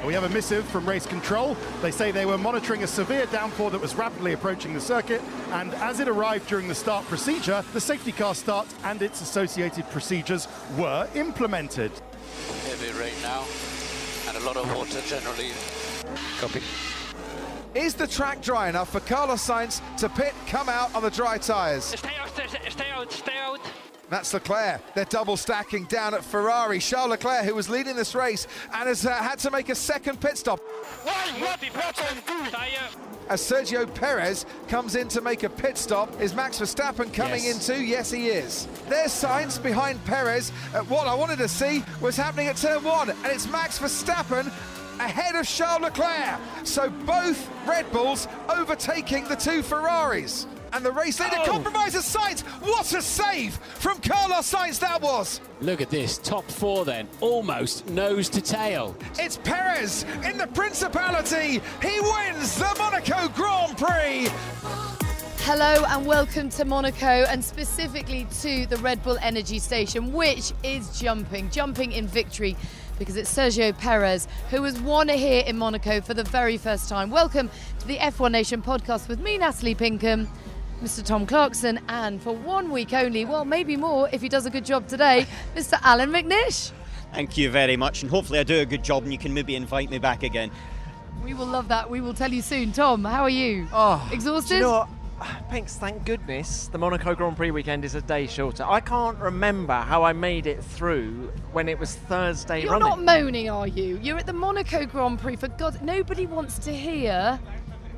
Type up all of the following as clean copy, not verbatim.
We have a missive from race control. They say they were monitoring a severe downpour that was rapidly approaching the circuit, and as it arrived during the start procedure, the safety car start and its associated procedures were implemented. Heavy rain now, and a lot of water generally. Copy. Is the track dry enough for Carlos Sainz to pit, come out on the dry tyres? Stay out, stay out. That's Leclerc. They're double stacking down at Ferrari. Charles Leclerc, who was leading this race and has had to make a second pit stop. As Sergio Perez comes in to make a pit stop. Is Max Verstappen coming in too? Yes, he is. There's Sainz behind Perez. What I wanted to see was happening at turn 1, and it's Max Verstappen ahead of Charles Leclerc. So both Red Bulls overtaking the two Ferraris. And the race leader compromises Sainz. What a save from Carlos Sainz that was. Look at this, top 4 then, almost nose to tail. It's Perez in the Principality. He wins the Monaco Grand Prix. Hello and welcome to Monaco, and specifically to the Red Bull Energy Station, which is jumping in victory, because it's Sergio Perez who has won here in Monaco for the very first time. Welcome to the F1 Nation podcast with me, Natalie Pinkham, Mr. Tom Clarkson, and for 1 week only, well, maybe more if he does a good job today, Mr. Allan McNish. Thank you very much, and hopefully I do a good job and you can maybe invite me back again. We will love that. We will tell you soon. Tom, how are you? Exhausted? Do you know what? Pinks, thank goodness the Monaco Grand Prix weekend is a day shorter. I can't remember how I made it through when it was Thursday running. You're not moaning, are you? You're at the Monaco Grand Prix. For God, nobody wants to hear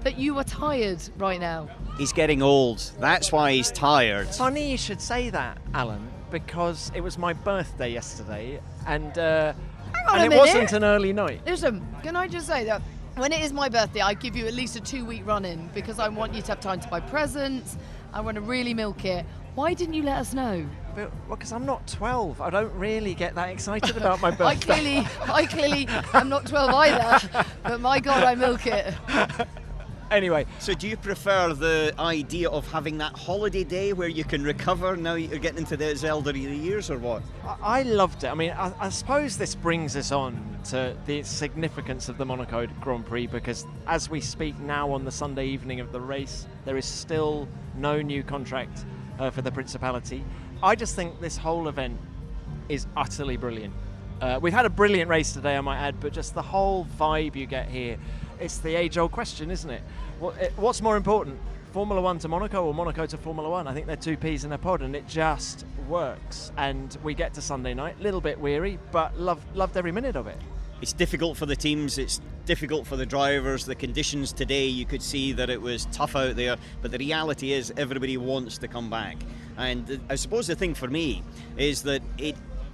that you are tired right now. He's getting old, that's why he's tired. Funny you should say that, Alan, because it was my birthday yesterday, and it wasn't an early night. Listen, can I just say that when it is my birthday, I give you at least a 2-week run-in, because I want you to have time to buy presents. I want to really milk it. Why didn't you let us know? Because I'm not 12. I don't really get that excited about my birthday. I clearly am not 12 either, but my God, I milk it. Anyway. So do you prefer the idea of having that holiday day where you can recover now you're getting into those elderly years, or what? I loved it. I mean, I suppose this brings us on to the significance of the Monaco Grand Prix, because as we speak now on the Sunday evening of the race, there is still no new contract for the Principality. I just think this whole event is utterly brilliant. We've had a brilliant race today, I might add, but just the whole vibe you get here, it's the age-old question, isn't it? What's more important, Formula 1 to Monaco or Monaco to Formula 1? I think they're two peas in a pod, and it just works. And we get to Sunday night, a little bit weary, but loved every minute of it. It's difficult for the teams, it's difficult for the drivers. The conditions today, you could see that it was tough out there, but the reality is everybody wants to come back. And I suppose the thing for me is that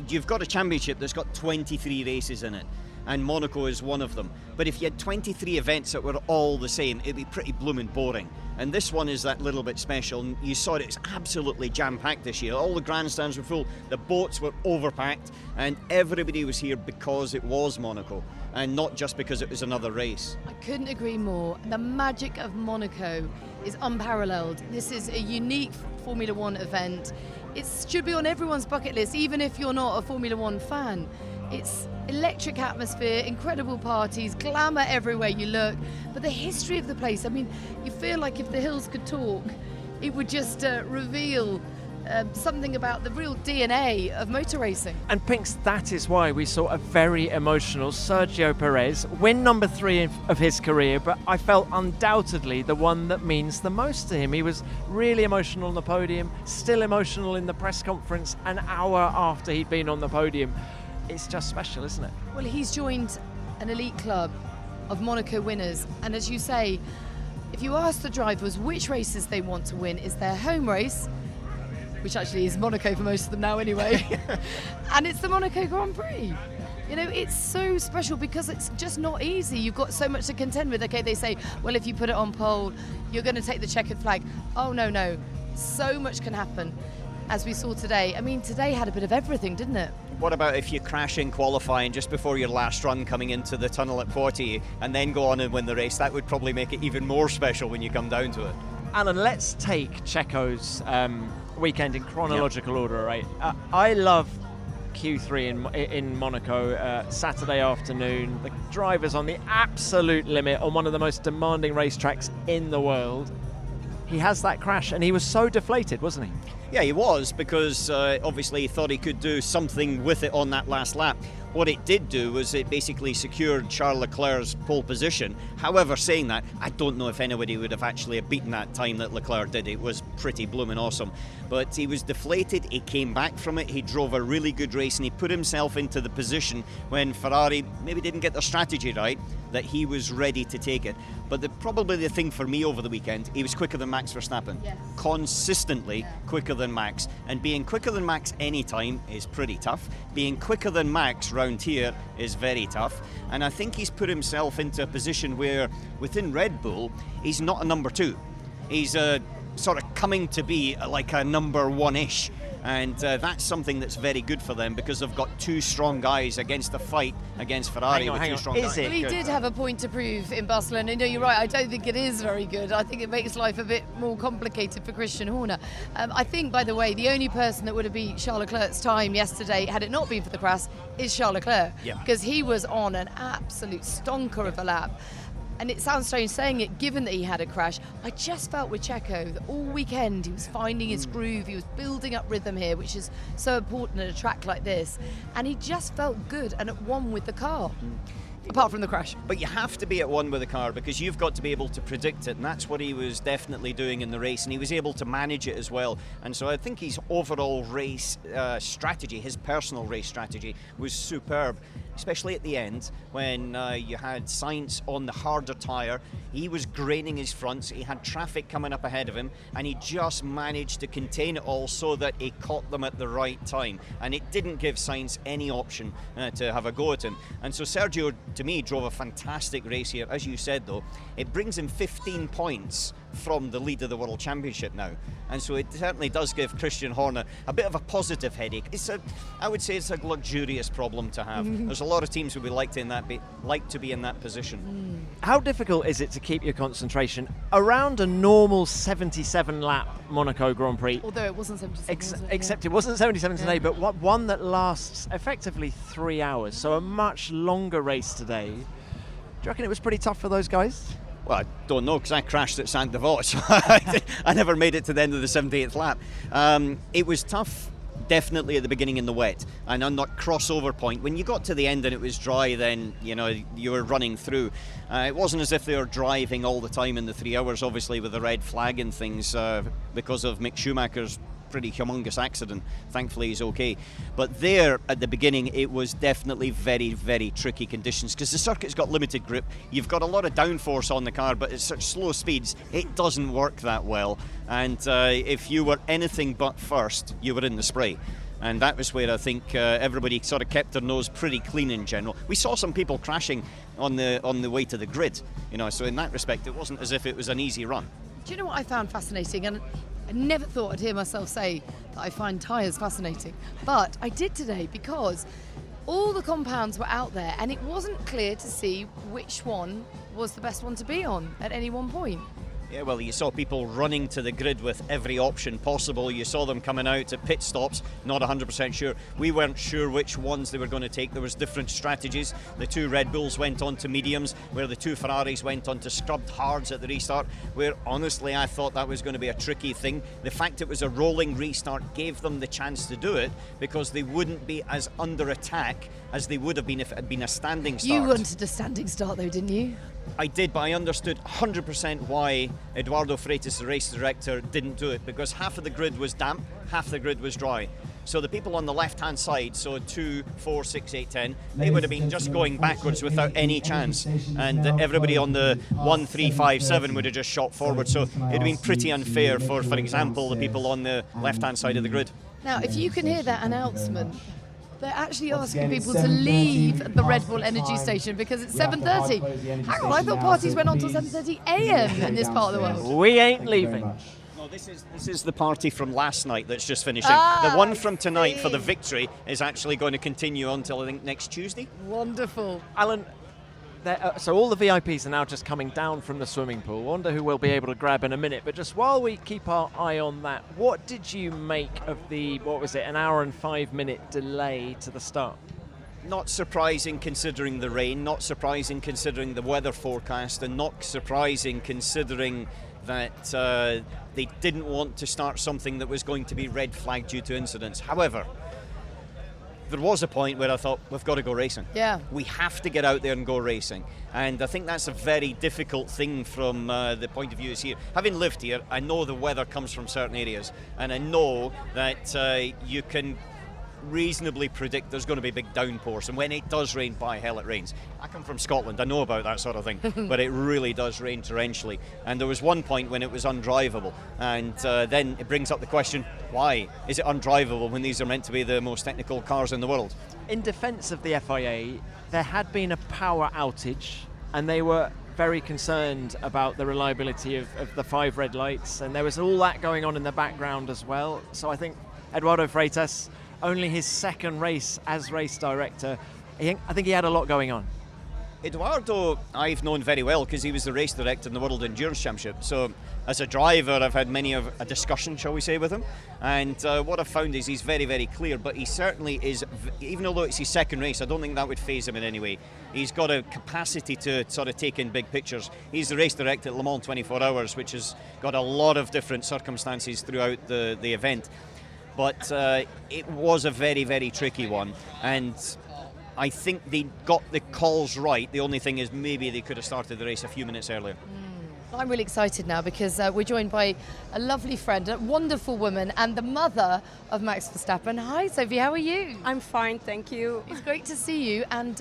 you've got a championship that's got 23 races in it, and Monaco is one of them. But if you had 23 events that were all the same, it'd be pretty blooming boring. And this one is that little bit special. You saw it's absolutely jam-packed this year. All the grandstands were full, the boats were overpacked, and everybody was here because it was Monaco, and not just because it was another race. I couldn't agree more. The magic of Monaco is unparalleled. This is a unique Formula 1 event. It should be on everyone's bucket list, even if you're not a Formula 1 fan. It's electric atmosphere, incredible parties, glamour everywhere you look. But the history of the place, I mean, you feel like if the hills could talk, it would just reveal something about the real DNA of motor racing. And Pinks, that is why we saw a very emotional Sergio Perez win number 3 of his career, but I felt undoubtedly the one that means the most to him. He was really emotional on the podium, still emotional in the press conference an hour after he'd been on the podium. It's just special, isn't it? Well, he's joined an elite club of Monaco winners, and as you say, if you ask the drivers which races they want to win, is their home race, which actually is Monaco for most of them now anyway, and it's the Monaco Grand Prix. You know, it's so special because it's just not easy. You've got so much to contend with. Okay, they say, well, if you put it on pole, you're going to take the checkered flag. Oh, no. So much can happen, as we saw today. I mean, today had a bit of everything, didn't it? What about if you crash in qualifying just before your last run coming into the tunnel at Poitiers and then go on and win the race? That would probably make it even more special when you come down to it. Alan, let's take Checo's weekend in chronological order, right? I love Q3 in Monaco Saturday afternoon. The driver's on the absolute limit on one of the most demanding racetracks in the world. He has that crash, and he was so deflated, wasn't he? Yeah, he was, because obviously he thought he could do something with it on that last lap. What it did do was it basically secured Charles Leclerc's pole position. However, saying that, I don't know if anybody would have actually beaten that time that Leclerc did. It was pretty blooming awesome. But he was deflated, he came back from it, he drove a really good race, and he put himself into the position when Ferrari maybe didn't get their strategy right, that he was ready to take it. But probably the thing for me over the weekend, he was quicker than Max Verstappen. Yes. Consistently quicker than Max. And being quicker than Max anytime is pretty tough. Being quicker than Max round here is very tough. And I think he's put himself into a position where within Red Bull, he's not a number 2. He's sort of coming to be like a number 1-ish. And that's something that's very good for them, because they've got two strong guys against a fight against Ferrari with two strong guys. Well, he did have a point to prove in Barcelona. No, you're right. I don't think it is very good. I think it makes life a bit more complicated for Christian Horner. I think, by the way, the only person that would have beat Charles Leclerc's time yesterday, had it not been for the crash, is Charles Leclerc. Yeah. Because he was on an absolute stonker of a lap. And it sounds strange saying it, given that he had a crash. I just felt with Checo that all weekend he was finding his groove. He was building up rhythm here, which is so important at a track like this. And he just felt good and at one with the car, apart from the crash. But you have to be at one with the car, because you've got to be able to predict it, and that's what he was definitely doing in the race, and he was able to manage it as well. And so I think his overall race strategy, his personal race strategy, was superb, especially at the end when you had Sainz on the harder tyre. He was graining his fronts, he had traffic coming up ahead of him, and he just managed to contain it all so that he caught them at the right time, and it didn't give Sainz any option to have a go at him. And so Sergio, to me, drove a fantastic race here. As you said, though, it brings him 15 points from the lead of the World Championship now, and so it certainly does give Christian Horner a bit of a positive headache. I would say it's a luxurious problem to have. There's a lot of teams who would like to be in that position. How difficult is it to keep your concentration around a normal 77-lap Monaco Grand Prix? Although it wasn't 77. Except it wasn't 77 today, but one that lasts effectively 3 hours, so a much longer race today. Do you reckon it was pretty tough for those guys? Well, I don't know, because I crashed at Saint-Devote, so I never made it to the end of the 78th lap. It was tough, definitely at the beginning in the wet, and on that crossover point, when you got to the end and it was dry, then you were running through. It wasn't as if they were driving all the time in the 3 hours, obviously with the red flag and things, because of Mick Schumacher's pretty humongous accident. Thankfully he's okay, but there at the beginning it was definitely very, very tricky conditions, because the circuit's got limited grip, you've got a lot of downforce on the car, but at such slow speeds it doesn't work that well, and if you were anything but first, you were in the spray. And that was where I think everybody sort of kept their nose pretty clean in general. We saw some people crashing on the way to the grid, so in that respect it wasn't as if it was an easy run. Do you know what I found fascinating? And I never thought I'd hear myself say that I find tyres fascinating, but I did today, because all the compounds were out there and it wasn't clear to see which one was the best one to be on at any one point. Yeah, well, you saw people running to the grid with every option possible. You saw them coming out at pit stops, not 100% sure. We weren't sure which ones they were going to take. There was different strategies. The two Red Bulls went on to mediums, where the two Ferraris went on to scrubbed hards at the restart, where honestly I thought that was going to be a tricky thing. The fact it was a rolling restart gave them the chance to do it, because they wouldn't be as under attack as they would have been if it had been a standing start. You wanted a standing start though, didn't you? I did, but I understood 100% why Eduardo Freitas, the race director, didn't do it, because half of the grid was damp, half the grid was dry. So the people on the left-hand side, so 2, 4, 6, 8, 10, they would have been just going backwards without any chance. And everybody on the 1, 3, 5, 7 would have just shot forward. So it would have been pretty unfair for example, the people on the left-hand side of the grid. Now, if you can hear that announcement, they're actually asking people to leave the Red Bull Energy Station because it's 7:30. Hang on, I thought parties went on till 7:30 a.m. in this part of the world. We ain't leaving. No, this is the party from last night that's just finishing. The one from tonight for the victory is actually going to continue until I think next Tuesday. Wonderful. Alan, So all the VIPs are now just coming down from the swimming pool. Wonder who we'll be able to grab in a minute. But just while we keep our eye on that, what did you make of the, what was it, an hour and 5 minute delay to the start? Not surprising considering the rain, not surprising considering the weather forecast, and not surprising considering that they didn't want to start something that was going to be red flagged due to incidents. However, there was a point where I thought, we've got to go racing. Yeah. We have to get out there and go racing. And I think that's a very difficult thing from the point of view is here. Having lived here, I know the weather comes from certain areas, and I know that you can reasonably predict there's going to be big downpours, and when it does rain, by hell it rains. I come from Scotland, I know about that sort of thing, but it really does rain torrentially, and there was one point when it was undrivable, and then it brings up the question, why is it undrivable when these are meant to be the most technical cars in the world? In defence of the FIA, there had been a power outage, and they were very concerned about the reliability of the 5 red lights, and there was all that going on in the background as well. So I think Eduardo Freitas, only his second race as race director, I think he had a lot going on. Eduardo I've known very well because he was the race director in the World Endurance Championship. So as a driver, I've had many of a discussion, shall we say, with him. And what I've found is he's very, very clear, but he certainly is, even although it's his second race, I don't think that would faze him in any way. He's got a capacity to sort of take in big pictures. He's the race director at Le Mans 24 Hours, which has got a lot of different circumstances throughout the event. But it was a very, very tricky one, and I think they got the calls right. The only thing is maybe they could have started the race a few minutes earlier. I'm really excited now because we're joined by a lovely friend, a wonderful woman, and the mother of Max Verstappen. Hi, Sophie, how are you? I'm fine, thank you. It's great to see you, and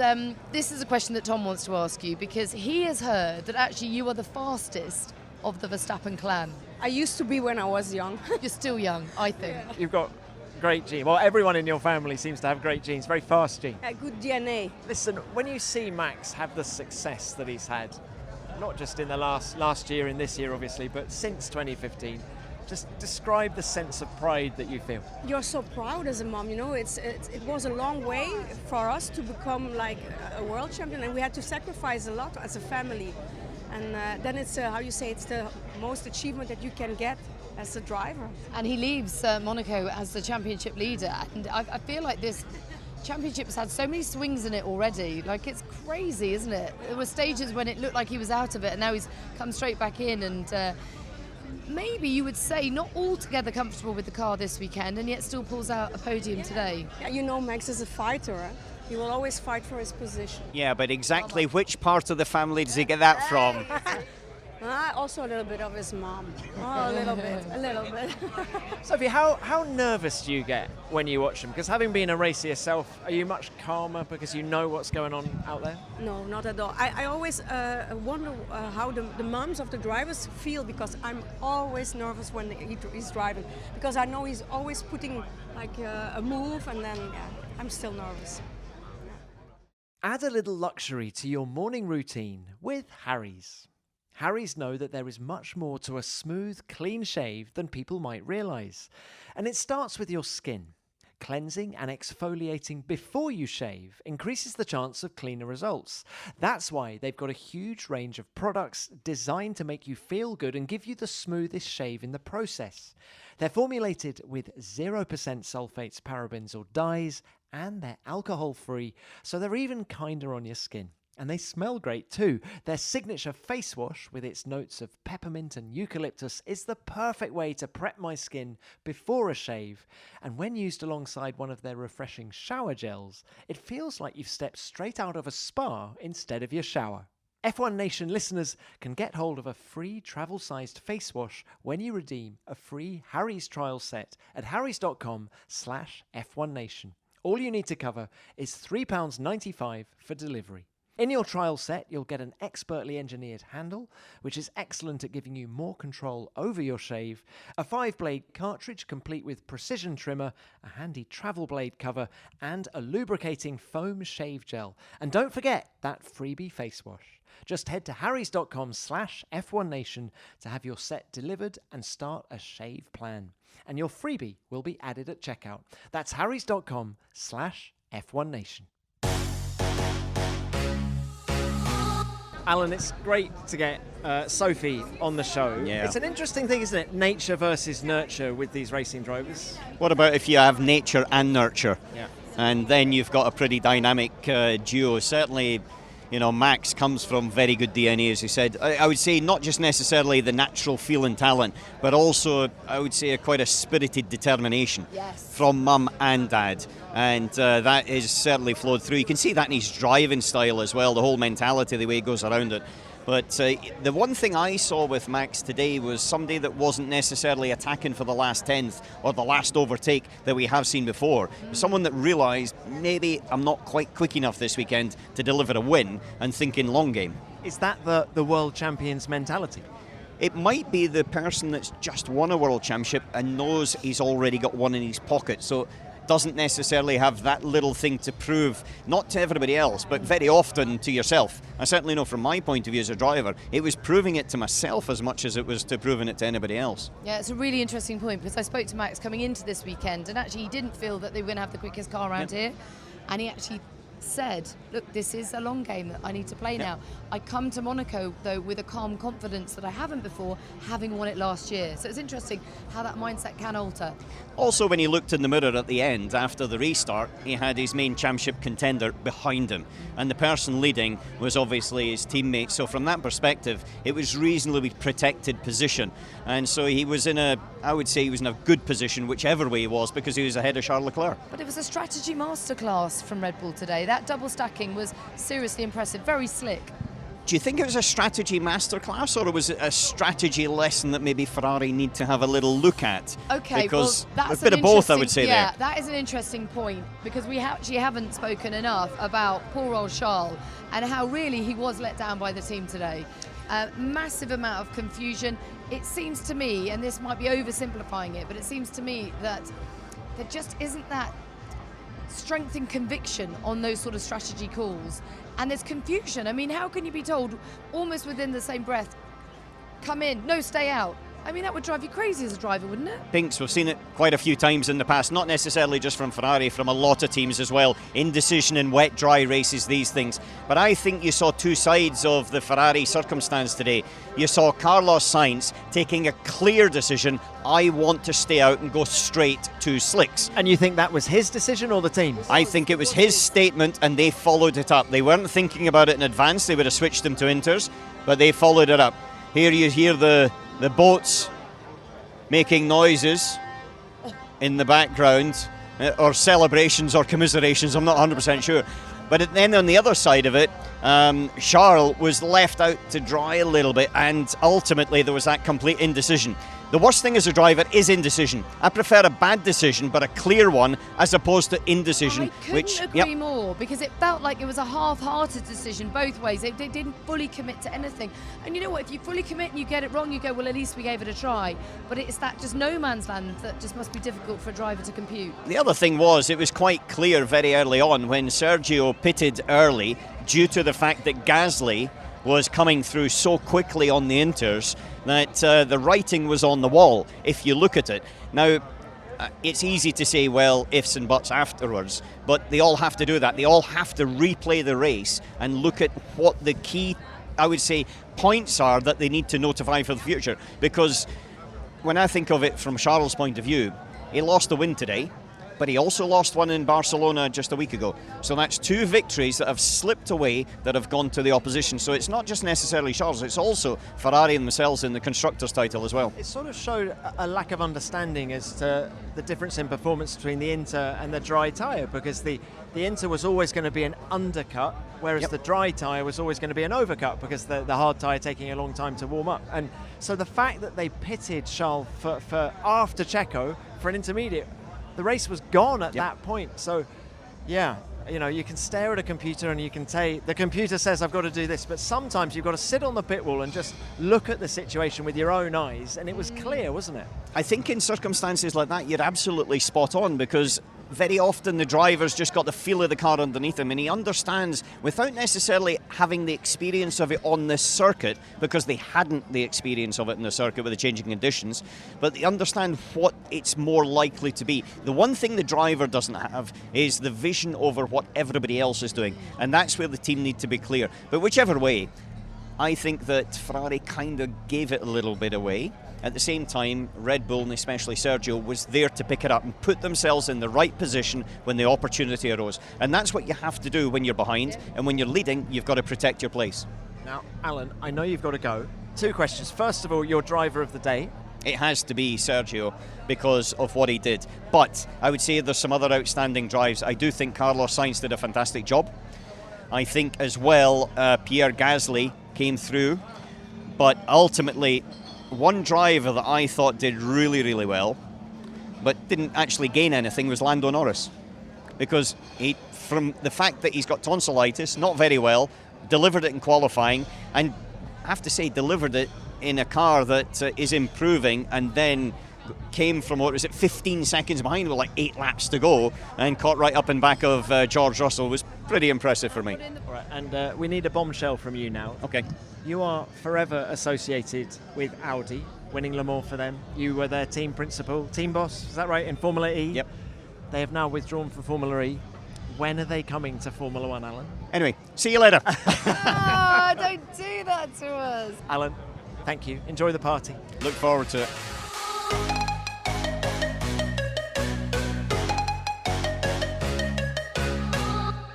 this is a question that Tom wants to ask you because he has heard that actually you are the fastest of the Verstappen clan. I used to be when I was young. You're still young, I think. Yeah. You've got great genes. Well, everyone in your family seems to have great genes, very fast genes. Good DNA. Listen, when you see Max have the success that he's had, not just in the last year and this year obviously, but since 2015, just describe the sense of pride that you feel. You're so proud as a mom, you know, it was a long way for us to become like a world champion, and we had to sacrifice a lot as a family. And then it's, how you say, it's the most achievement that you can get as a driver. And he leaves Monaco as the championship leader. And I feel like this championship has had so many swings in it already. Like, it's crazy, isn't it? There were stages when it looked like he was out of it, and now he's come straight back in. And maybe you would say not altogether comfortable with the car this weekend, and yet still pulls out a podium today. Yeah, you know, Max is a fighter, eh? He will always fight for his position. Yeah, but exactly which part of the family does he get that from? Also a little bit of his mom. Oh, a little bit. Sophie, how nervous do you get when you watch him? Because having been a racer yourself, are you much calmer because you know what's going on out there? No, not at all. I always wonder how the moms of the drivers feel, because I'm always nervous when he's driving, because I know he's always putting like a move, and then I'm still nervous. Add a little luxury to your morning routine with Harry's. Harry's know that there is much more to a smooth, clean shave than people might realise. And it starts with your skin. Cleansing and exfoliating before you shave increases the chance of cleaner results. That's why they've got a huge range of products designed to make you feel good and give you the smoothest shave in the process. They're formulated with 0% sulfates, parabens or dyes, and they're alcohol-free, so they're even kinder on your skin. And they smell great too. Their signature face wash with its notes of peppermint and eucalyptus is the perfect way to prep my skin before a shave. And when used alongside one of their refreshing shower gels, it feels like you've stepped straight out of a spa instead of your shower. F1 Nation listeners can get hold of a free travel-sized face wash when you redeem a free Harry's trial set at harrys.com/F1Nation. All you need to cover is £3.95 for delivery. In your trial set, you'll get an expertly engineered handle, which is excellent at giving you more control over your shave, a 5-blade cartridge complete with precision trimmer, a handy travel blade cover, and a lubricating foam shave gel. And don't forget that freebie face wash. Just head to harrys.com/F1Nation to have your set delivered and start a shave plan. And your freebie will be added at checkout. That's harrys.com/F1Nation. Alan, it's great to get Sophie on the show. Yeah. It's an interesting thing, isn't it? Nature versus nurture with these racing drivers. What about if you have nature and nurture? Yeah. And then you've got a pretty dynamic duo. Certainly, you know, Max comes from very good DNA, as he said. I would say not just necessarily the natural feel and talent, but also, I would say, quite a spirited determination from mum and dad. And that is certainly flowed through. You can see that in his driving style as well, the whole mentality, the way he goes around it. But the one thing I saw with Max today was somebody that wasn't necessarily attacking for the last 10th or the last overtake that we have seen before. Someone that realised maybe I'm not quite quick enough this weekend to deliver a win and thinking long game. Is that the world champion's mentality? It might be the person that's just won a world championship and knows he's already got one in his pocket. So doesn't necessarily have that little thing to prove, not to everybody else, but very often to yourself. I certainly know from my point of view as a driver, it was proving it to myself as much as it was to proving it to anybody else. Yeah, it's a really interesting point because I spoke to Max coming into this weekend and actually he didn't feel that they were going to have the quickest car around here. And he actually said, look, this is a long game that I need to play now. I come to Monaco, though, with a calm confidence that I haven't before, having won it last year. So it's interesting how that mindset can alter. Also, when he looked in the mirror at the end, after the restart, he had his main championship contender behind him. And the person leading was obviously his teammate. So from that perspective, it was reasonably protected position. And so he was in a, I would say he was in a good position, whichever way he was, because he was ahead of Charles Leclerc. But it was a strategy masterclass from Red Bull today. That double stacking was seriously impressive, very slick. Do you think it was a strategy masterclass, or was it a strategy lesson that maybe Ferrari need to have a little look at? Okay, because well, that's a bit of both, I would say. Yeah, that is an interesting point because we actually haven't spoken enough about poor old Charles and how really he was let down by the team today. Massive amount of confusion. It seems to me, and this might be oversimplifying it, but it seems to me that there just isn't that strength and conviction on those sort of strategy calls, and there's confusion. I mean, how can you be told almost within the same breath, come in, no, stay out? I mean, that would drive you crazy as a driver, wouldn't it? Pinks, we've seen it quite a few times in the past, not necessarily just from Ferrari, from a lot of teams as well. Indecision in wet, dry races, these things. But I think you saw two sides of the Ferrari circumstance today. You saw Carlos Sainz taking a clear decision, I want to stay out and go straight to slicks. And you think that was his decision or the team's? I think it was his statement and they followed it up. They weren't thinking about it in advance, they would have switched them to inters, but they followed it up. Here you hear the boats making noises in the background, or celebrations or commiserations, I'm not 100% sure. But then on the other side of it, Charles was left out to dry a little bit, and ultimately there was that complete indecision. The worst thing as a driver is indecision. I prefer a bad decision, but a clear one, as opposed to indecision. I couldn't agree more, because it felt like it was a half-hearted decision both ways. They didn't fully commit to anything. And you know what, if you fully commit and you get it wrong, you go, well, at least we gave it a try. But it's that just no man's land that just must be difficult for a driver to compute. The other thing was, it was quite clear very early on when Sergio pitted early, due to the fact that Gasly was coming through so quickly on the inters, that the writing was on the wall, if you look at it. Now, it's easy to say, well, ifs and buts afterwards, but they all have to do that. They all have to replay the race and look at what the key, I would say, points are that they need to notify for the future. Because when I think of it from Charles' point of view, he lost a win today, but he also lost one in Barcelona just a week ago. So that's two victories that have slipped away, that have gone to the opposition. So it's not just necessarily Charles, it's also Ferrari and themselves in the Constructors' title as well. It sort of showed a lack of understanding as to the difference in performance between the Inter and the dry tyre, because the Inter was always going to be an undercut, whereas the dry tyre was always going to be an overcut, because the hard tyre taking a long time to warm up. And so the fact that they pitted Charles for after Checo for an intermediate, the race was gone at that point. So, yeah, you know, you can stare at a computer and you can say, the computer says I've got to do this, but sometimes you've got to sit on the pit wall and just look at the situation with your own eyes, and it was clear, wasn't it? I think in circumstances like that, you're absolutely spot on, because very often the driver's just got the feel of the car underneath him, and he understands, without necessarily having the experience of it on this circuit, because they hadn't the experience of it in the circuit with the changing conditions, but they understand what it's more likely to be. The one thing the driver doesn't have is the vision over what everybody else is doing, and that's where the team need to be clear. But whichever way, I think that Ferrari kind of gave it a little bit away. At the same time, Red Bull, and especially Sergio, was there to pick it up and put themselves in the right position when the opportunity arose. And that's what you have to do when you're behind, and when you're leading, you've got to protect your place. Now, Alan, I know you've got to go. 2 questions. First of all, your driver of the day. It has to be Sergio because of what he did. But I would say there's some other outstanding drives. I do think Carlos Sainz did a fantastic job. I think as well Pierre Gasly came through. But ultimately, one driver that I thought did really, really well, but didn't actually gain anything, was Lando Norris. Because from the fact that he's got tonsillitis, not very well, delivered it in qualifying, and I have to say delivered it in a car that is improving, and then came from, what was it, 15 seconds behind with like 8 laps to go, and caught right up in back of George Russell. Was pretty impressive for me. All right, and we need a bombshell from you now. Okay. You are forever associated with Audi, winning Le Mans for them. You were their team principal, team boss, is that right, in Formula E? Yep. They have now withdrawn from Formula E. When are they coming to Formula One, Alan? Anyway, see you later. Oh, don't do that to us. Alan, thank you. Enjoy the party. Look forward to it.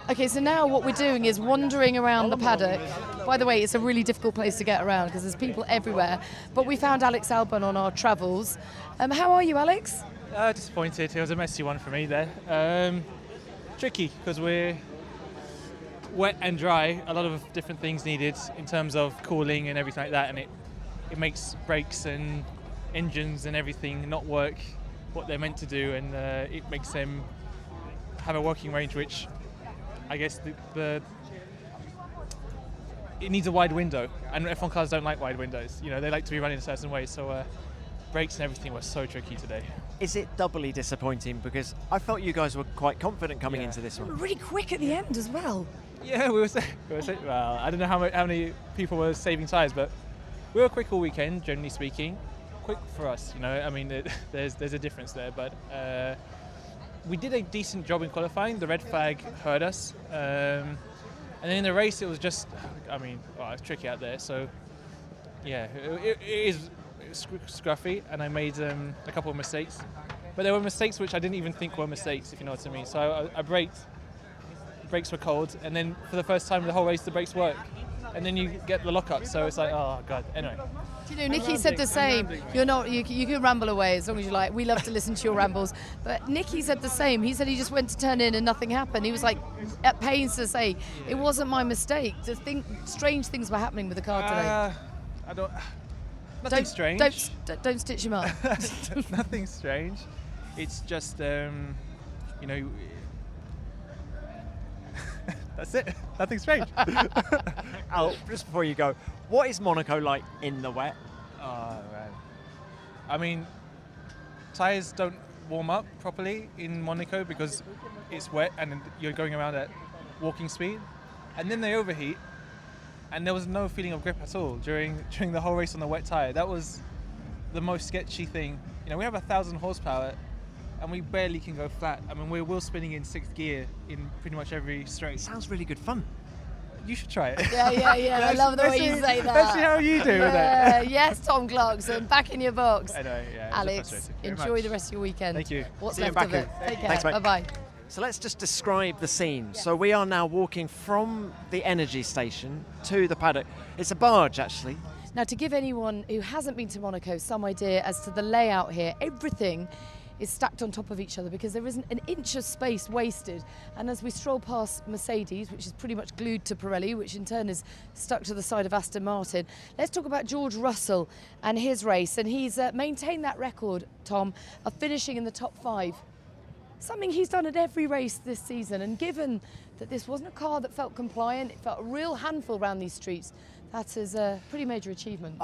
Okay, so now what we're doing is wandering around the paddock. By the way, it's a really difficult place to get around because there's people everywhere. But we found Alex Albon on our travels. How are you, Alex? Disappointed. It was a messy one for me there. Tricky because we're wet and dry. A lot of different things needed in terms of cooling and everything like that, and it makes brakes and engines and everything not work what they're meant to do, and it makes them have a working range which I guess it needs a wide window, and F1 cars don't like wide windows. You know, they like to be running a certain way, so brakes and everything were so tricky today. Is it doubly disappointing? Because I felt you guys were quite confident coming into this one. Really quick at the end as well. Yeah, we were well, I don't know how many people were saving tyres, but we were quick all weekend, generally speaking. Quick for us, you know, I mean, there's a difference there, but we did a decent job in qualifying. The red flag hurt us. And then in the race, it was just, I mean, it's tricky out there. So, yeah, it is scruffy, and I made a couple of mistakes. But there were mistakes which I didn't even think were mistakes, if you know what I mean. So I braked, the brakes were cold, and then for the first time in the whole race, the brakes work. And then you get the lockup, so it's like, oh, God. Anyway. Do you know, Nikki said the same. You can ramble away as long as you like. We love to listen to your rambles. But Nikki said the same. He said he just went to turn in and nothing happened. He was like at pains to say, it wasn't my mistake. To think strange things were happening with the car today. Nothing strange. Don't stitch him up. Nothing strange. It's just, you know, that's it. Nothing strange. Al, just before you go, what is Monaco like in the wet? Oh, man. I mean, tyres don't warm up properly in Monaco because it's wet and you're going around at walking speed. And then they overheat, and there was no feeling of grip at all during the whole race on the wet tyre. That was the most sketchy thing. You know, we have 1,000 horsepower, and we barely can go flat. I mean, we're wheel spinning in 6th gear in pretty much every straight. Sounds really good fun. You should try it. Yeah. I love the way you say that. Let's see how you do with it. Yes, Tom Clarkson, back in your box. I know, yeah. Alex, enjoy the rest of your weekend. Thank you. What's See you left of back it? in. Take care. Thanks, mate. Bye-bye. So let's just describe the scene. So we are now walking from the energy station to the paddock. It's a barge, actually. Now, to give anyone who hasn't been to Monaco some idea as to the layout here, everything is stacked on top of each other because there isn't an inch of space wasted. And as we stroll past Mercedes, which is pretty much glued to Pirelli, which in turn is stuck to the side of Aston Martin, let's talk about George Russell and his race. And he's maintained that record, Tom, of finishing in the top 5. Something he's done at every race this season. And given that this wasn't a car that felt compliant, it felt a real handful around these streets, that is a pretty major achievement.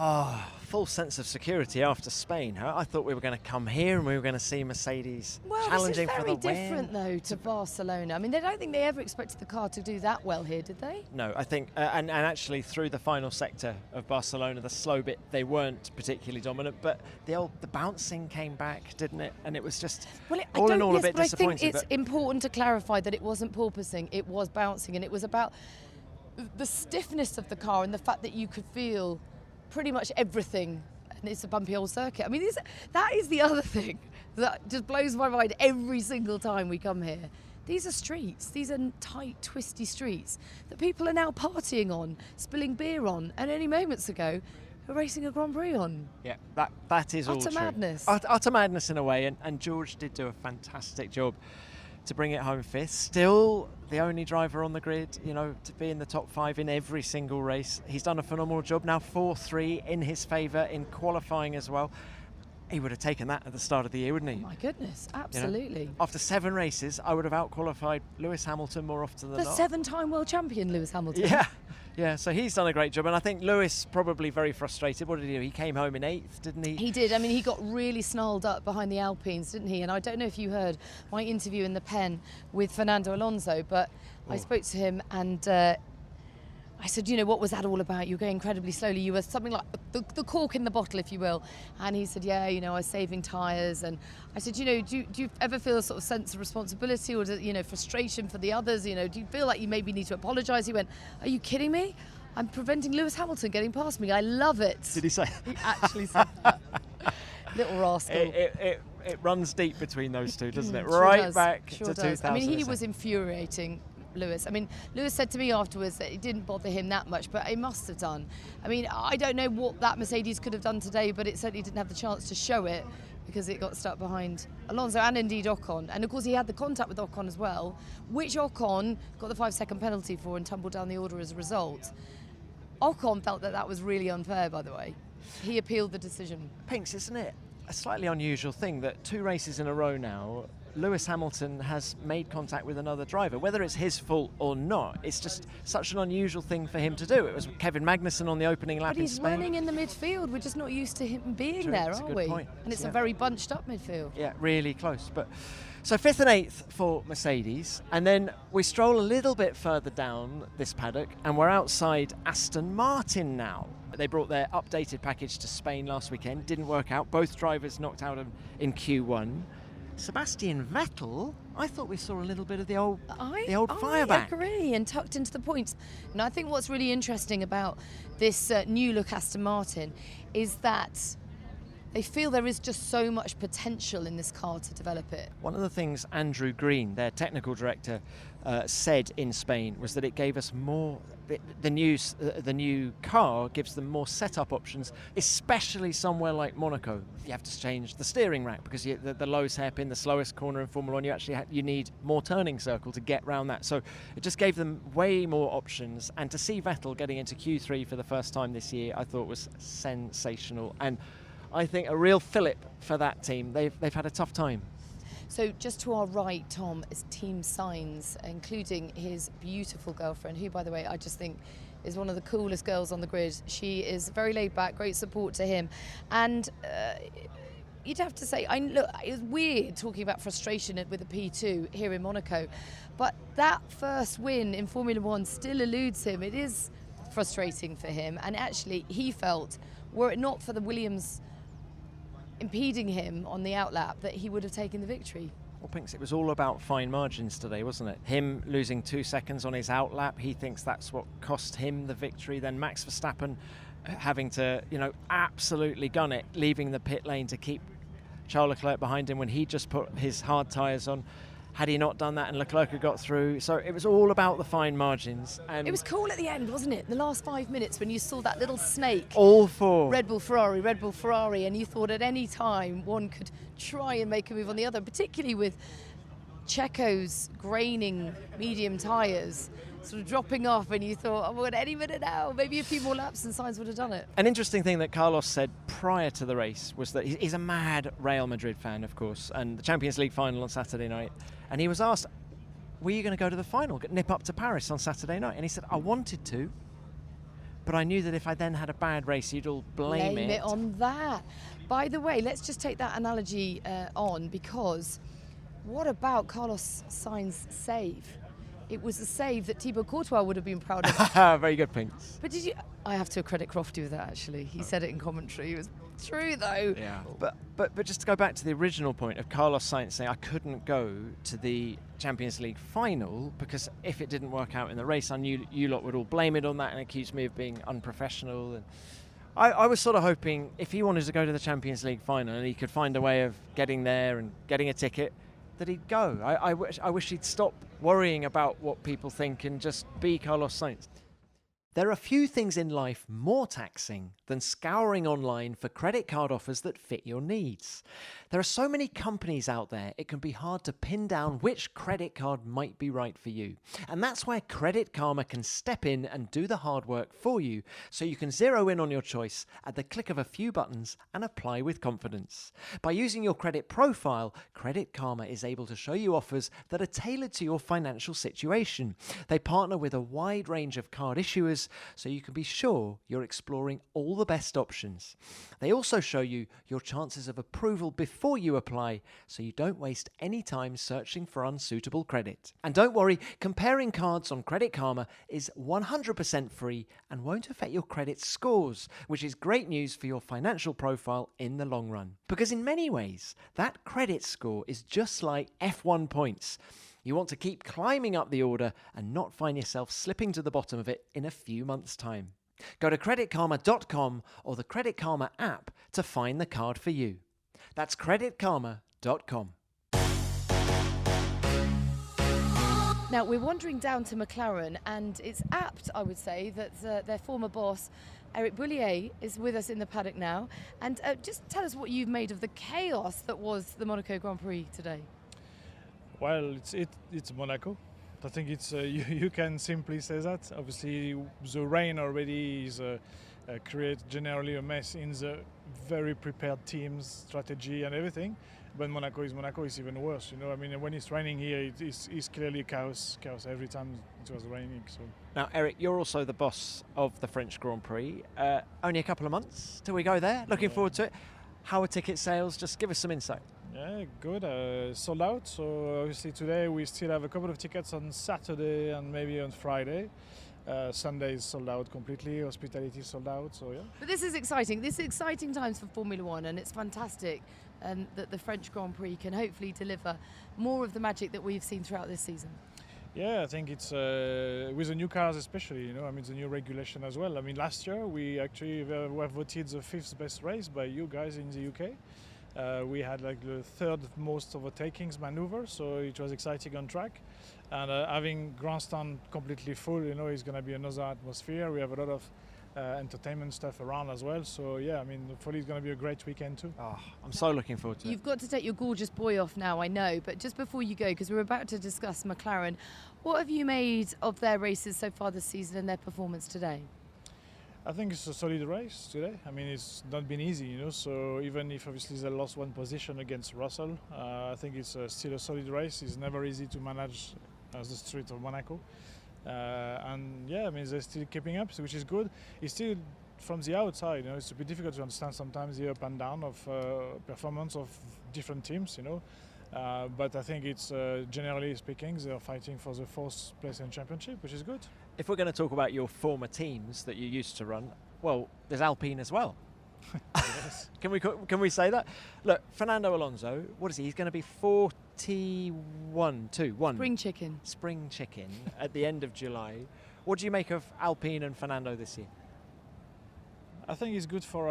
Full sense of security after Spain. I thought we were going to come here and we were going to see Mercedes challenging for the win. This is very different, though, to Barcelona. I mean, I don't think they ever expected the car to do that well here, did they? No, I think, and actually through the final sector of Barcelona, the slow bit, they weren't particularly dominant, but the bouncing came back, didn't it? And it was just, all in all, a bit disappointing. I think it's important to clarify that it wasn't porpoising, it was bouncing, and it was about the stiffness of the car and the fact that you could feel pretty much everything, and it's a bumpy old circuit. I mean, that is the other thing that just blows my mind every single time we come here. These are streets, these are tight, twisty streets that people are now partying on, spilling beer on, and only moments ago were racing a Grand Prix on. Yeah, that is all true. Utter madness. Utter madness in a way, and George did do a fantastic job to bring it home fifth. Still the only driver on the grid, you know, to be in the top 5 in every single race. He's done a phenomenal job. Now 4-3 in his favour in qualifying as well. He would have taken that at the start of the year, wouldn't he? Oh my goodness, absolutely. You know, after 7 races, I would have out-qualified Lewis Hamilton more often than not. The 7-time world champion, Lewis Hamilton. Yeah, so he's done a great job, and I think Lewis probably very frustrated. What did he do? He came home in 8th, didn't he? He did. I mean, he got really snarled up behind the Alpines, didn't he? And I don't know if you heard my interview in the pen with Fernando Alonso, but I spoke to him and I said, you know, what was that all about? You were going incredibly slowly. You were something like the cork in the bottle, if you will. And he said, yeah, you know, I was saving tyres. And I said, you know, do you ever feel a sort of sense of responsibility or, you know, frustration for the others? You know, do you feel like you maybe need to apologise? He went, are you kidding me? I'm preventing Lewis Hamilton getting past me. I love it. Did he say? He actually said that. Little rascal. It runs deep between those two, doesn't it? Sure right does. back Sure to does. 2000. I mean, he was infuriating, Lewis. I mean, Lewis said to me afterwards that it didn't bother him that much, but it must have done. I mean, I don't know what that Mercedes could have done today, but it certainly didn't have the chance to show it because it got stuck behind Alonso and indeed Ocon. And of course, he had the contact with Ocon as well, which Ocon got the 5-second penalty for and tumbled down the order as a result. Ocon felt that was really unfair, by the way. He appealed the decision. Pinks, isn't it a slightly unusual thing that 2 races in a row now, Lewis Hamilton has made contact with another driver, whether it's his fault or not. It's just such an unusual thing for him to do. It was Kevin Magnussen on the opening lap in Spain. But he's running in the midfield. We're just not used to him being there, are we? Point. And it's a very bunched up midfield. Yeah, really close. But so 5th and 8th for Mercedes, and then we stroll a little bit further down this paddock, and we're outside Aston Martin now. They brought their updated package to Spain last weekend. Didn't work out. Both drivers knocked out in Q1. Sebastian Vettel, I thought we saw a little bit of the old fireback. I agree, and tucked into the points. And I think what's really interesting about this new look Aston Martin is that they feel there is just so much potential in this car to develop it. One of the things Andrew Green, their technical director, said in Spain was that it gave us more. The new car gives them more setup options, especially somewhere like Monaco. You have to change the steering rack because the lowest hairpin, the slowest corner in Formula 1, you actually you need more turning circle to get round that. So it just gave them way more options. And to see Vettel getting into Q3 for the first time this year, I thought was sensational. And I think a real fillip for that team. They've had a tough time. So just to our right, Tom, is Team Sainz, including his beautiful girlfriend, who, by the way, I just think is one of the coolest girls on the grid. She is very laid back, great support to him. And you'd have to say, look, it was weird talking about frustration with the P2 here in Monaco, but that first win in Formula 1 still eludes him. It is frustrating for him. And actually, he felt, were it not for the Williams impeding him on the outlap, that he would have taken the victory. Well, Pinks, it was all about fine margins today, wasn't it? Him losing 2 seconds on his outlap, he thinks that's what cost him the victory. Then Max Verstappen having to, absolutely gun it, leaving the pit lane to keep Charles Leclerc behind him when he just put his hard tyres on. Had he not done that and Leclerc had got through. So it was all about the fine margins. And it was cool at the end, wasn't it? The last 5 minutes when you saw that little snake. All four. Red Bull, Ferrari, and you thought at any time one could try and make a move on the other, particularly with Checo's graining medium tyres sort of dropping off, and you thought, oh, at any minute now, maybe a few more laps and Sainz would have done it. An interesting thing that Carlos said prior to the race was that he's a mad Real Madrid fan, of course, and the Champions League final on Saturday night. And he was asked, were you going to go to the final, nip up to Paris on Saturday night? And he said, I wanted to, but I knew that if I then had a bad race, you'd all blame it on that. By the way, let's just take that analogy on, because what about Carlos Sainz's save? it was a save that Thibaut Courtois would have been proud of. Very good, Pinks. But did you? I have to credit Crofty with that, actually. He said it in commentary. It was true, though. Yeah. But just to go back to the original point of Carlos Sainz saying I couldn't go to the Champions League final because if it didn't work out in the race, I knew you lot would all blame it on that and accuse me of being unprofessional. And I was sort of hoping if he wanted to go to the Champions League final and he could find a way of getting there and getting a ticket, that he'd go. I wish he'd stop worrying about what people think and just be Carlos Sainz. There are few things in life more taxing than scouring online for credit card offers that fit your needs. There are so many companies out there, it can be hard to pin down which credit card might be right for you. And that's where Credit Karma can step in and do the hard work for you, so you can zero in on your choice at the click of a few buttons and apply with confidence. By using your credit profile, Credit Karma is able to show you offers that are tailored to your financial situation. They partner with a wide range of card issuers, so you can be sure you're exploring all the best options. They also show you your chances of approval before you apply, so you don't waste any time searching for unsuitable credit. And don't worry, comparing cards on Credit Karma is 100% free and won't affect your credit scores, which is great news for your financial profile in the long run. Because in many ways, that credit score is just like F1 points. You want to keep climbing up the order and not find yourself slipping to the bottom of it in a few months' time. Go to creditkarma.com or the Credit Karma app to find the card for you. That's creditkarma.com. Now, we're wandering down to McLaren, and it's apt, I would say, that their former boss, Eric Boulier, is with us in the paddock now. And just tell us what you've made of the chaos that was the Monaco Grand Prix today. Well, it's Monaco. I think it's you can simply say that. Obviously, the rain already is create generally a mess in the very prepared teams, strategy, and everything. But Monaco is even worse. You know, I mean, when it's raining here, it's clearly chaos every time it was raining. So. Now, Eric, you're also the boss of the French Grand Prix. Only a couple of months till we go there. Looking forward to it. How are ticket sales? Just give us some insight. Yeah, good. Sold out. So obviously today we still have a couple of tickets on Saturday and maybe on Friday. Sunday is sold out completely. Hospitality is sold out. So yeah. But this is exciting. This is exciting times for Formula One, and it's fantastic that the French Grand Prix can hopefully deliver more of the magic that we've seen throughout this season. Yeah, I think it's with the new cars especially, you know, I mean the new regulation as well. I mean last year we actually were voted the 5th best race by you guys in the UK. We had like the 3rd most overtakings maneuver, so it was exciting on track. And having grandstand completely full, you know, is going to be another atmosphere. We have a lot of entertainment stuff around as well. So yeah, I mean, hopefully it's going to be a great weekend too. Oh, I'm so looking forward to it. You've got to take your gorgeous boy off now, I know, but just before you go, because we're about to discuss McLaren, what have you made of their races so far this season and their performance today? I think it's a solid race today. I mean, it's not been easy, you know, so even if obviously they lost one position against Russell, I think it's still a solid race. It's never easy to manage as the street of Monaco. And yeah, I mean, they're still keeping up, which is good. It's still, from the outside, you know, it's a bit difficult to understand sometimes the up and down of performance of different teams, you know. But I think it's, generally speaking, they're fighting for the 4th place in championship, which is good. If we're going to talk about your former teams that you used to run, well, there's Alpine as well. Yes. Can we say that? Look, Fernando Alonso, what is he? He's going to be 41. Spring chicken at the end of July. What do you make of Alpine and Fernando this year? I think it's good for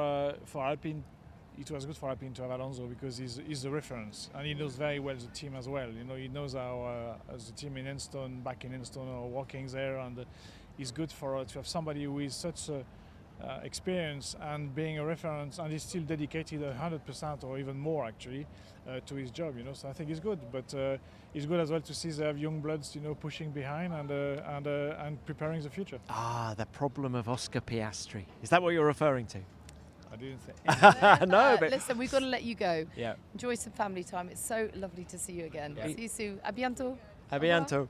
Alpine. It was good for Alpine to have Alonso because he's the reference and he knows very well the team as well. You know, he knows how the team in Enstone, back in Enstone, are working there, and it's good for to have somebody who is such experience and being a reference, and is still dedicated 100% or even more actually to his job. You know, so I think it's good. But it's good as well to see they have young bloods, you know, pushing behind and preparing the future. Ah, the problem of Oscar Piastri. Is that what you're referring to? I didn't say no, but listen, we've got to let you go. Yeah. Enjoy some family time. It's so lovely to see you again. Yeah. See you soon. A bientôt. A bientôt.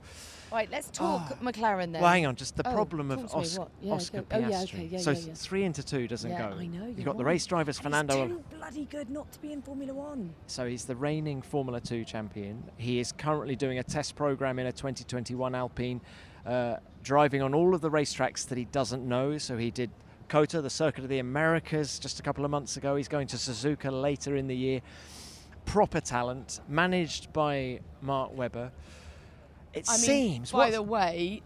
Right, let's talk McLaren then. Well, hang on, just the problem of Oscar Piastri. Piastri. So 3 into 2 doesn't go. I know. You've got the race drivers, Fernando. He's too bloody good not to be in Formula One. So he's the reigning Formula 2 champion. He is currently doing a test program in a 2021 Alpine, driving on all of the racetracks that he doesn't know. So he did COTA, the Circuit of the Americas, just a couple of months ago. He's going to Suzuka later in the year. Proper talent, managed by Mark Webber. It seems. By the way,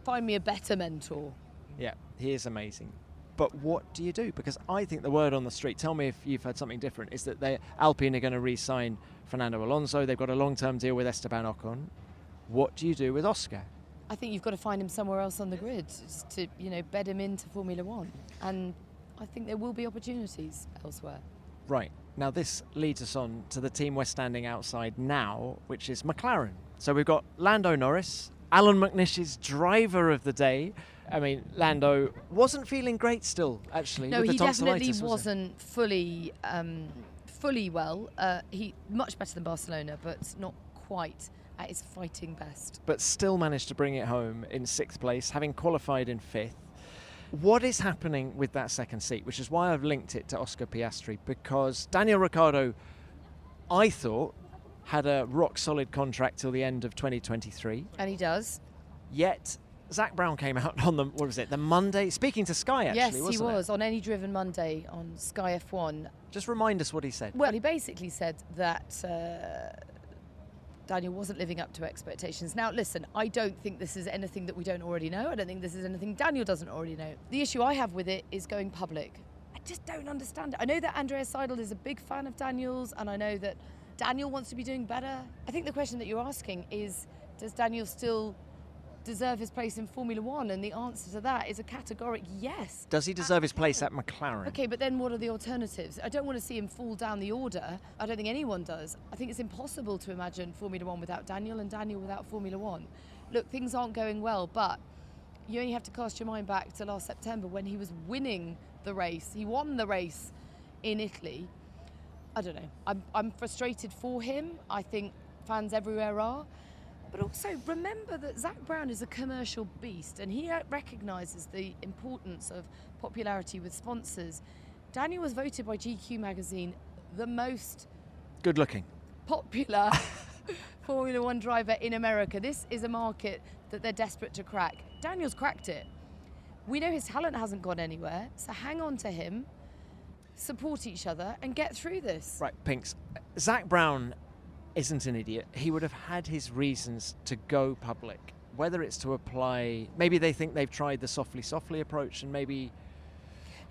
find me a better mentor. Yeah, he is amazing. But what do you do? Because I think the word on the street, tell me if you've heard something different, is that Alpine are going to re-sign Fernando Alonso. They've got a long-term deal with Esteban Ocon. What do you do with Oscar? I think you've got to find him somewhere else on the grid to, bed him into Formula One. And I think there will be opportunities elsewhere. Right. Now this leads us on to the team we're standing outside now, which is McLaren. So we've got Lando Norris, Allan McNish's driver of the day. I mean, Lando wasn't feeling great still, actually. No, with he the definitely tonsillitis, wasn't fully well. He much better than Barcelona, but not quite at his fighting best. But still managed to bring it home in 6th place, having qualified in 5th. What is happening with that second seat, which is why I've linked it to Oscar Piastri, because Daniel Ricciardo, I thought, had a rock-solid contract till the end of 2023. And he does. Yet, Zach Brown came out on the Monday, speaking to Sky, actually, yes, wasn't he was, it? on Any Driven Monday on Sky F1. Just remind us what he said. Well, he basically said that Daniel wasn't living up to expectations. Now, listen, I don't think this is anything that we don't already know. I don't think this is anything Daniel doesn't already know. The issue I have with it is going public. I just don't understand it. I know that Andreas Seidel is a big fan of Daniel's, and I know that Daniel wants to be doing better. I think the question that you're asking is, does Daniel still deserve his place in Formula One? And the answer to that is a categoric yes. Does he deserve his place at McLaren? Okay, but then what are the alternatives? I don't want to see him fall down the order. I don't think anyone does. I think it's impossible to imagine Formula One without Daniel and Daniel without Formula One. Look, things aren't going well, but you only have to cast your mind back to last September when he was winning the race. He won the race in Italy. I don't know. I'm frustrated for him. I think fans everywhere are. But also remember that Zach Brown is a commercial beast, and he recognises the importance of popularity with sponsors. Daniel was voted by GQ magazine the most good looking, popular Formula One driver in America. This is a market that they're desperate to crack. Daniel's cracked it. We know his talent hasn't gone anywhere, so hang on to him, support each other, and get through this. Right, Pinks. Zach Brown isn't an idiot. He would have had his reasons to go public, whether it's to apply, maybe they think they've tried the softly approach, and maybe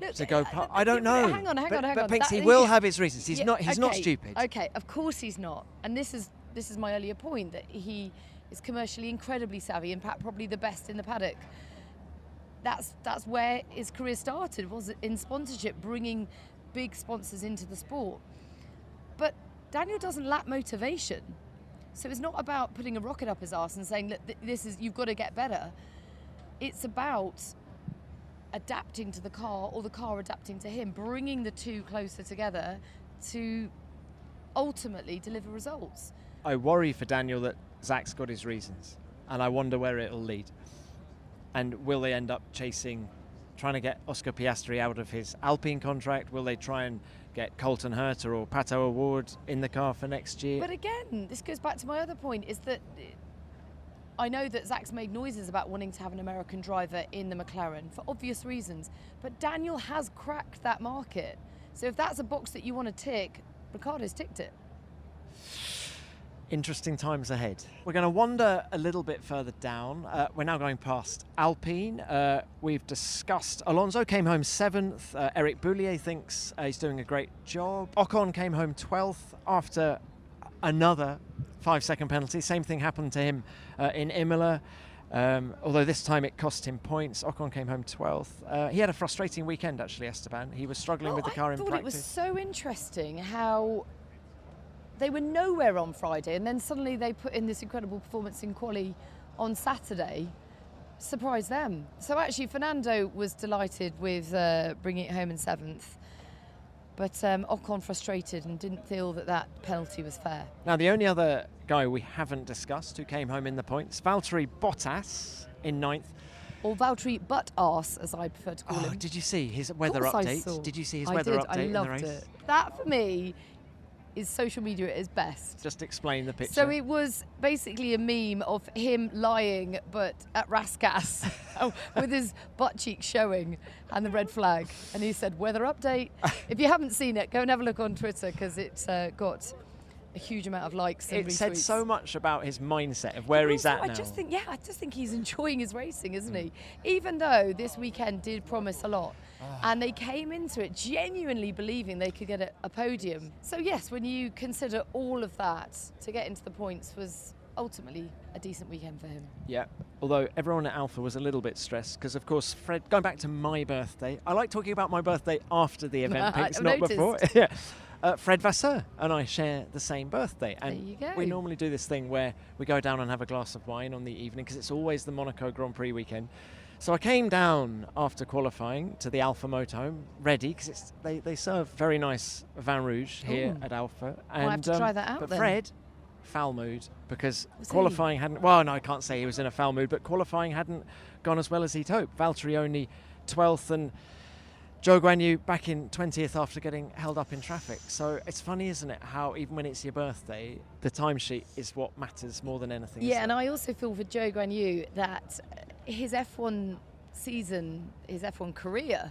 Look, to go I don't know. Hang on. But Pinks, he will have his reasons. He's not stupid. Okay, of course he's not. And this is my earlier point, that he is commercially incredibly savvy, in fact probably the best in the paddock. That's where his career started, was in sponsorship, bringing big sponsors into the sport. But Daniel doesn't lack motivation. So it's not about putting a rocket up his arse and saying, look, you've got to get better. It's about adapting to the car, or the car adapting to him, bringing the two closer together to ultimately deliver results. I worry for Daniel that Zach's got his reasons, and I wonder where it'll lead. And will they end up trying to get Oscar Piastri out of his Alpine contract? Will they try and get Colton Herta or Pato O'Ward in the car for next year? But again, this goes back to my other point, is that I know that Zach's made noises about wanting to have an American driver in the McLaren for obvious reasons, but Daniel has cracked that market. So if that's a box that you want to tick, Ricciardo's ticked it. Interesting times ahead. We're going to wander a little bit further down. We're now going past Alpine. We've discussed Alonso came home 7th. Eric Boulier thinks he's doing a great job. Ocon came home 12th after another 5-second penalty. Same thing happened to him in Imola. Although this time it cost him points. Ocon came home 12th. He had a frustrating weekend, actually, Esteban. He was struggling with the car in practice. I thought it was so interesting how they were nowhere on Friday, and then suddenly they put in this incredible performance in quali on Saturday. Surprised them. So actually Fernando was delighted with bringing it home in 7th. But Ocon frustrated and didn't feel that penalty was fair. Now, the only other guy we haven't discussed who came home in the points, Valtteri Bottas in 9th. Or Valtteri Butt-Arse, as I prefer to call him. Did you see his weather Of course I update? saw. Did you see his I weather did. update in the race? I loved it. That, for me, is social media at its best. Just explain the picture. So it was basically a meme of him lying, but at Raskas, with his butt cheeks showing and the red flag. And he said, weather update. If you haven't seen it, go and have a look on Twitter, because it's got a huge amount of likes and retweets. It said so much about his mindset of where he's at now. I just think he's enjoying his racing, isn't he? Even though this weekend did promise a lot. And they came into it genuinely believing they could get a podium. So yes, when you consider all of that, to get into the points was ultimately a decent weekend for him. Yeah, although everyone at Alpha was a little bit stressed because, of course, Fred, going back to my birthday, I like talking about my birthday after the event, Pinks, not before. Yeah. Fred Vasseur and I share the same birthday, and there you go. We normally do this thing where we go down and have a glass of wine on the evening because it's always the Monaco Grand Prix weekend. So I came down after qualifying to the Alpha motorhome, ready, because they serve very nice vin rouge here at Alpha. And, I'll have to try that out but then. Fred, foul mood, because Was qualifying hadn't, well, no, I can't say he was in a foul mood, but qualifying hadn't gone as well as he'd hoped. Valtteri only 12th and Zhou Guanyu back in 20th after getting held up in traffic. So it's funny, isn't it, how even when it's your birthday, the timesheet is what matters more than anything. Yeah, and I also feel for Zhou Guanyu that his F1 season, his F1 career,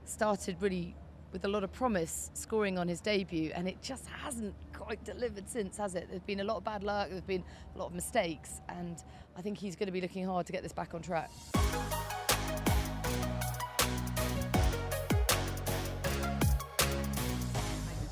started really with a lot of promise, scoring on his debut, and it just hasn't quite delivered since, has it? There's been a lot of bad luck, there's been a lot of mistakes, and I think he's going to be looking hard to get this back on track.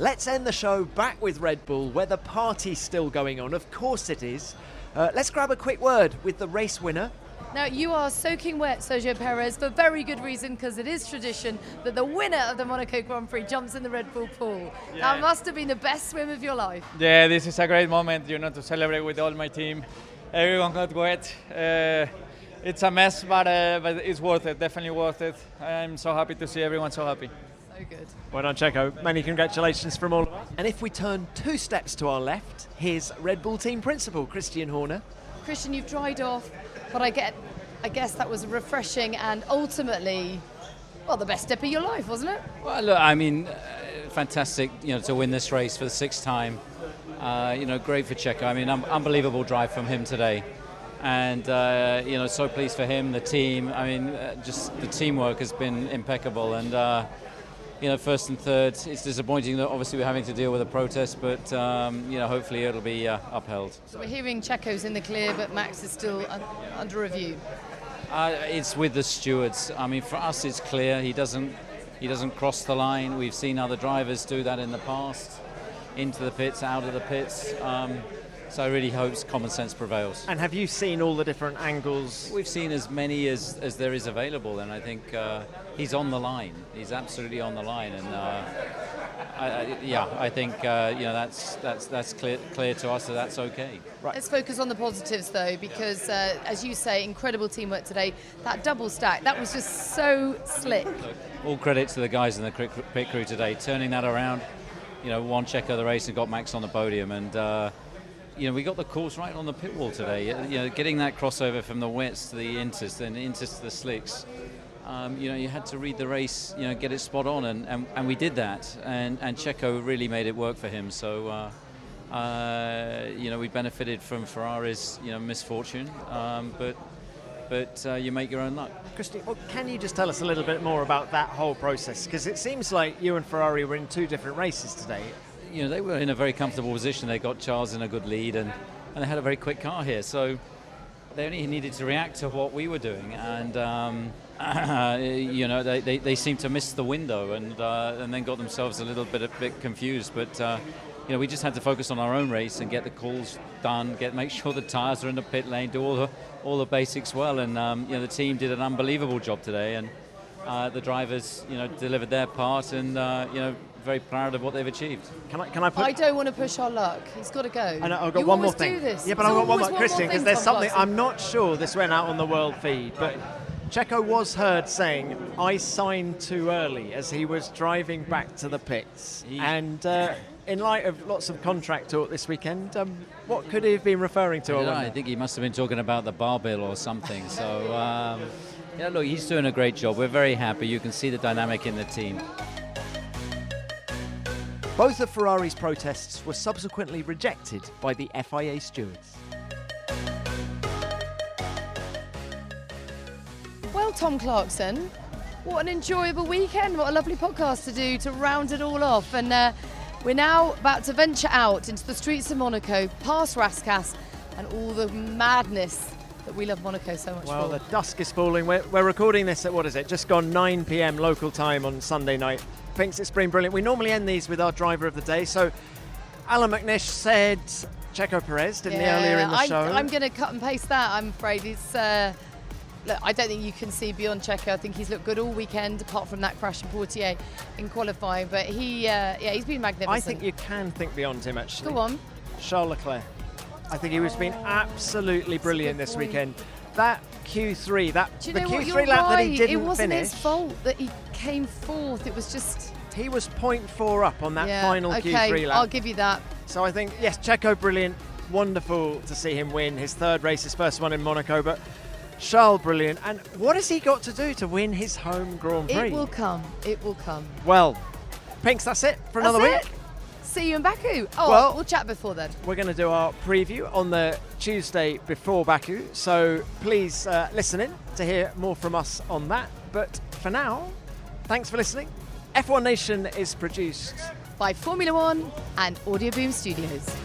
Let's end the show back with Red Bull, where the party's still going on. Of course it is. Let's grab a quick word with the race winner. Now, you are soaking wet, Sergio Perez, for very good reason, because it is tradition that the winner of the Monaco Grand Prix jumps in the Red Bull pool. Yeah. That must have been the best swim of your life. Yeah, this is a great moment, to celebrate with all my team. Everyone got wet. It's a mess, but it's worth it, definitely worth it. I'm so happy to see everyone so happy. So good. Well done, Checo. Many congratulations from all of us. And if we turn 2 steps to our left, here's Red Bull team principal, Christian Horner. Christian, you've dried off, but I guess that was refreshing and ultimately, well, the best step of your life, wasn't it? Well, look, I mean, fantastic, to win this race for the 6th time. Great for Checo. I mean, unbelievable drive from him today. And, so pleased for him, the team. I mean, just the teamwork has been impeccable. And, first and third, it's disappointing that obviously we're having to deal with a protest, but, hopefully it'll be upheld. So we're hearing Checo's in the clear, but Max is still under review. It's with the stewards. I mean, for us, it's clear. He doesn't cross the line. We've seen other drivers do that in the past, into the pits, out of the pits. So I really hope common sense prevails. And have you seen all the different angles? We've seen as many as there is available, and I think he's on the line. He's absolutely on the line, and I think that's clear to us that that's okay. Right. Let's focus on the positives though, because as you say, incredible teamwork today. That double stack, that was just so slick. All credit to the guys in the pit crew today, turning that around. Won Checo the race and got Max on the podium, and. We got the course right on the pit wall today. Getting that crossover from the wets to the inters, then inters to the slicks. You had to read the race, get it spot on, and we did that. And Checo really made it work for him. So, we benefited from Ferrari's, misfortune. But you make your own luck. Christy, well, can you just tell us a little bit more about that whole process? Because it seems like you and Ferrari were in 2 different races today. They were in a very comfortable position. They got Charles in a good lead, and they had a very quick car here. So they only needed to react to what we were doing, and they seemed to miss the window, and then got themselves a bit confused. But we just had to focus on our own race and get the calls done, make sure the tyres are in the pit lane, do all the basics well, and the team did an unbelievable job today, and the drivers delivered their part, and very proud of what they've achieved. Can I put? I don't want to push our luck. He's got to go. I know, I've got one more thing. Do this. Yeah, but I've got one more, Christian, because there's something. I'm not sure this went out on the world feed, but Checo was heard saying, "I signed too early," as he was driving back to the pits. And in light of lots of contract talk this weekend, what could he have been referring to? I think he must have been talking about the bar bill or something. So, yeah, look, he's doing a great job. We're very happy. You can see the dynamic in the team. Both of Ferrari's protests were subsequently rejected by the FIA stewards. Well, Tom Clarkson, what an enjoyable weekend. What a lovely podcast to do to round it all off. And we're now about to venture out into the streets of Monaco, past Rascasse, and all the madness that we love Monaco so much Well, for. the dusk is falling. We're recording this at, what is it, just gone 9 p.m. local time on Sunday night. Thinks it's been brilliant. We normally end these with our driver of the day. So Allan McNish said Checo Perez, didn't he, earlier in the show? I'm going to cut and paste that, I'm afraid. He's, look, I don't think you can see beyond Checo. I think he's looked good all weekend, apart from that crash in Portier in qualifying. But he's been magnificent. I think you can think beyond him, actually. Go on. Charles Leclerc. I think he was been absolutely brilliant this weekend. That Q3, Do you the know what? Q3 You're lap that he right. didn't It wasn't finish. his fault that he came fourth. It was just... He was 0.4 up on that final okay, Q3 lap. I'll give you that. So I think, yes, Checo, brilliant. Wonderful to see him win his third race, his first one in Monaco. But Charles, brilliant. And what has he got to do to win his home Grand Prix? It will come. It will come. Well, Pinks, that's it for another week. See you in Baku. Oh, Well, we'll chat before then. We're going to do our preview on the Tuesday before Baku. So please listen in to hear more from us on that. But for now, thanks for listening. F1 Nation is produced by Formula One and Audio Boom Studios.